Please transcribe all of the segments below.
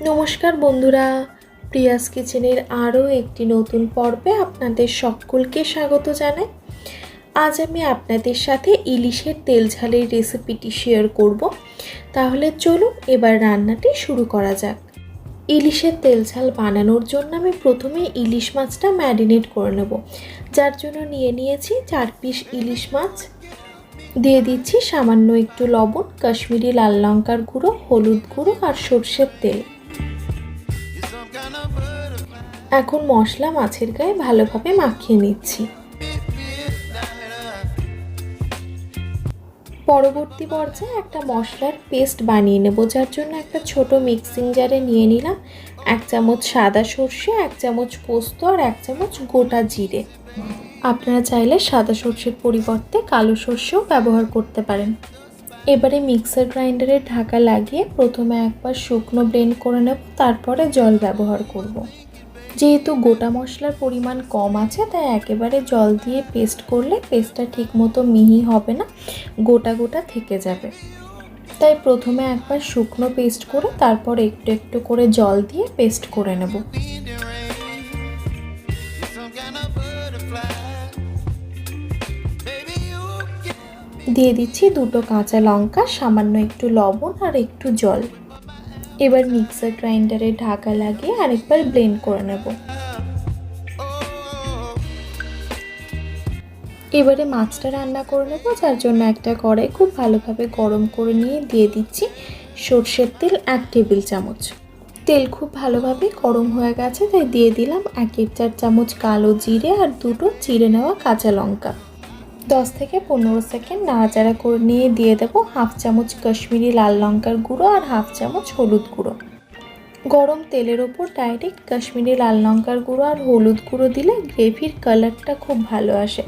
नमस्कार बंधुरा प्रियास किचेनेर आरो एकटी नतून पर्वे आपनादेर सकलके स्वागत जानाई। आज आमी आपनादेर साथे इलिशेर तेल झालेर रेसिपिटी शेयर करब। ताहले चलुन एबार रान्नाटी शुरू करा जाक। इलिशेर तेल झाल बानानोर जोन्नो आमी प्रथमे इलिश माछटा मैरिनेट करे नेब। जार जोन्नो निये नियेछि 4 पिस इलिश माछ। दिए दिচ্ছি सामान्य एकटू लवण, काश्मीरी लाल लंकार गुঁড়ো, हलुद गुঁড়ো और सर्षेर तेल। এখন মশলা মাছের গায়ে ভালোভাবে মাখিয়ে নিচ্ছি। পরবর্তী পর্যায়ে একটা মশলার পেস্ট বানিয়ে নেব, যার জন্য একটা ছোট মিক্সিং জারে নিয়ে নিলাম 1 চামচ সাদা সরষে, 1 চামচ পোস্ত আর 1 চামচ গোটা জিরে। আপনারা চাইলে সাদা সরষের পরিবর্তে কালো সরষেও ব্যবহার করতে পারেন। এবারে মিক্সার গ্রাইন্ডারে ঢাকা লাগিয়ে প্রথমে একবার শুকনো ব্লেন্ড করে নেব, তারপরে জল ব্যবহার করব। যেহেতু গোটা মশলার পরিমাণ কম আছে, তাই একেবারে জল দিয়ে পেস্ট করলে পেস্টটা ঠিকমতো মিহি হবে না, গোটা গোটা থেকে যাবে। তাই প্রথমে একবার শুকনো পেস্ট করে তারপর একটু একটু করে জল দিয়ে পেস্ট করে নেব। দিয়ে দিচ্ছি 2টো কাঁচা লঙ্কা, সামান্য একটু লবণ আর একটু জল। এবার মিক্সার গ্রাইন্ডারে ঢাকা লাগিয়ে আরেকবার ব্লেন্ড করে নেব। এবারে মাছটা রান্না করে নেব, যার জন্য একটা কড়াই খুব ভালোভাবে গরম করে নিয়ে দিয়ে দিচ্ছি সরষের তেল 1 টেবিল চামচ। তেল খুব ভালোভাবে গরম হয়ে গেছে, তাই দিয়ে দিলাম 1/4 চামচ কালো জিরে আর 2টো চিড়ে নেওয়া কাঁচা লঙ্কা। 10 থেকে 15 সেকেন্ড নাড়াচাড়া করে নিয়ে দিয়ে দেবো 1/2 চামচ কাশ্মীরি লাল লঙ্কার গুঁড়ো আর 1/2 চামচ হলুদ গুঁড়ো। গরম তেলের ওপর ডাইরেক্ট কাশ্মীরি লাল লঙ্কার গুঁড়ো আর হলুদ গুঁড়ো দিলে গ্রেভির কালারটা খুব ভালো আসে,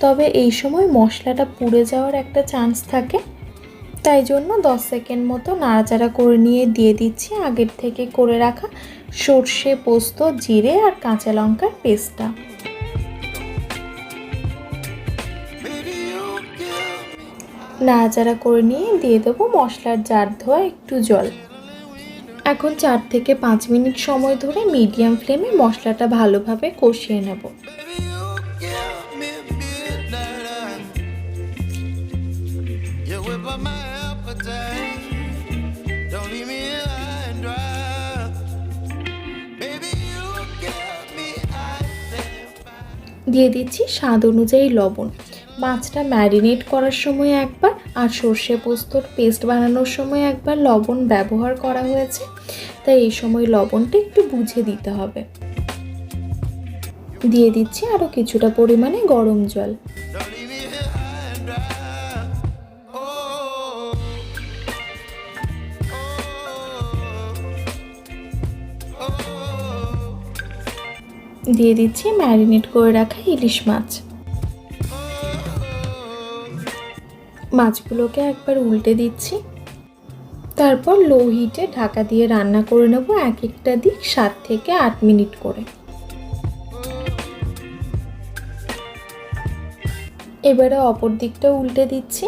তবে এই সময় মশলাটা পুড়ে যাওয়ার একটা চান্স থাকে। তাই জন্য 10 সেকেন্ড মতো নাড়াচাড়া করে নিয়ে দিয়ে দিচ্ছি আগের থেকে করে রাখা সর্ষে, পোস্ত, জিরে আর কাঁচা লঙ্কার পেস্টটা। নাড়াচাড়া করে নিয়ে দিয়ে দেবো মশলার জার ধোয়া একটু জল। এখন 4 থেকে 5 মিনিট সময় ধরে মিডিয়াম ফ্লেমে মশলাটা ভালোভাবে কষিয়ে নেব। দিয়ে দিচ্ছি স্বাদ অনুযায়ী লবণ। মাছটা ম্যারিনেট করার সময় একবার আর সর্ষে পোস্তর পেস্ট বানানোর সময় একবার লবণ ব্যবহার করা হয়েছে, তাই এই সময় লবণটা একটু বুঝে দিতে হবে। দিয়ে দিচ্ছি আরও কিছুটা পরিমাণে গরম জল। দিয়ে দিচ্ছি ম্যারিনেট করে রাখা ইলিশ মাছ। মাছগুলোকে একবার উল্টে দিচ্ছি, তারপর লো হিটে ঢাকা দিয়ে রান্না করে নেব এক একটা দিক 7 থেকে 8 মিনিট করে। এবারে অপর দিকটা উল্টে দিচ্ছি।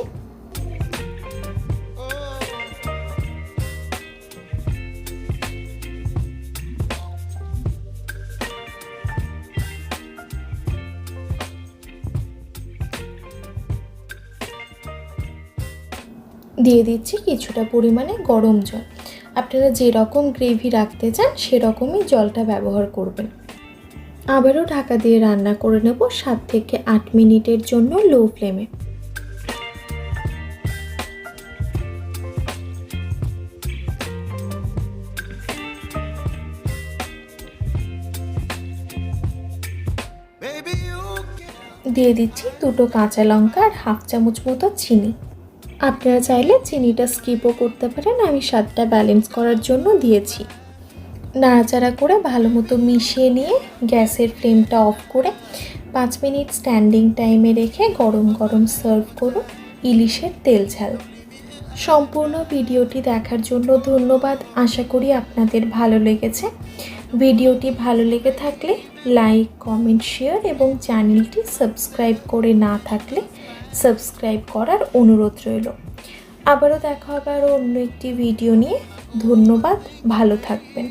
দিয়ে দিচ্ছি কিছুটা পরিমাণে গরম জল। আপনারা যেরকম গ্রেভি রাখতে চান সেরকমই জলটা ব্যবহার করবেন। আবারও ঢাকা দিয়ে রান্না করে নেব 7 থেকে 8 মিনিটের জন্য লো ফ্লেমে। দিয়ে দিচ্ছি 2টো কাঁচা লঙ্কা আর 1/2 চামচ মতো চিনি। আপনারা চাইলে চিনিটা স্কিপও করতে পারেন, আমি স্বাদটা ব্যালেন্স করার জন্য দিয়েছি। নাড়াচাড়া করে ভালো মতো মিশিয়ে নিয়ে গ্যাসের ফ্লেমটা অফ করে 5 মিনিট স্ট্যান্ডিং টাইমে রেখে গরম গরম সার্ভ করুন ইলিশের তেল ঝাল। সম্পূর্ণ ভিডিওটি দেখার জন্য ধন্যবাদ। আশা করি আপনাদের ভালো লেগেছে। ভিডিওটি ভালো লেগে থাকলে লাইক, কমেন্ট, শেয়ার এবং চ্যানেলটি সাবস্ক্রাইব করে না থাকলে সাবস্ক্রাইব করার অনুরোধ রইল। আবারও দেখা হবে আরও অন্য একটি ভিডিও নিয়ে। ধন্যবাদ, ভালো থাকবেন।